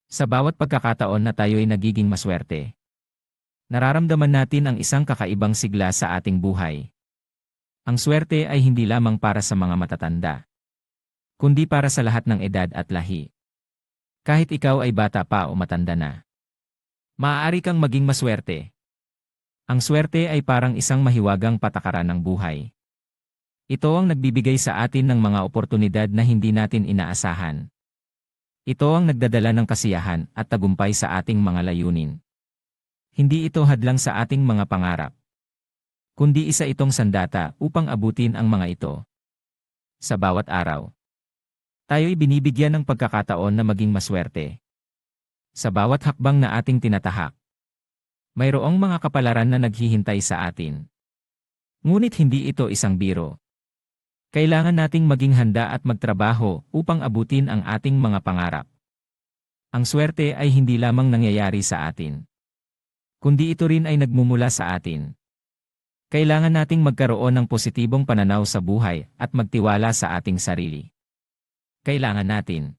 Sa bawat pagkakataon na tayo'y nagiging maswerte, nararamdaman natin ang isang kakaibang sigla sa ating buhay. Ang swerte ay hindi lamang para sa mga matatanda, kundi para sa lahat ng edad at lahi. Kahit ikaw ay bata pa o matanda na, maaari kang maging maswerte. Ang swerte ay parang isang mahiwagang patakaran ng buhay. Ito ang nagbibigay sa atin ng mga oportunidad na hindi natin inaasahan. Ito ang nagdadala ng kasiyahan at tagumpay sa ating mga layunin. Hindi ito hadlang sa ating mga pangarap, kundi isa itong sandata upang abutin ang mga ito. Sa bawat araw, tayo'y binibigyan ng pagkakataon na maging maswerte. Sa bawat hakbang na ating tinatahak, mayroong mga kapalaran na naghihintay sa atin. Ngunit hindi ito isang biro. Kailangan nating maging handa at magtrabaho upang abutin ang ating mga pangarap. Ang swerte ay hindi lamang nangyayari sa atin, kundi ito rin ay nagmumula sa atin. Kailangan nating magkaroon ng positibong pananaw sa buhay at magtiwala sa ating sarili. Kailangan natin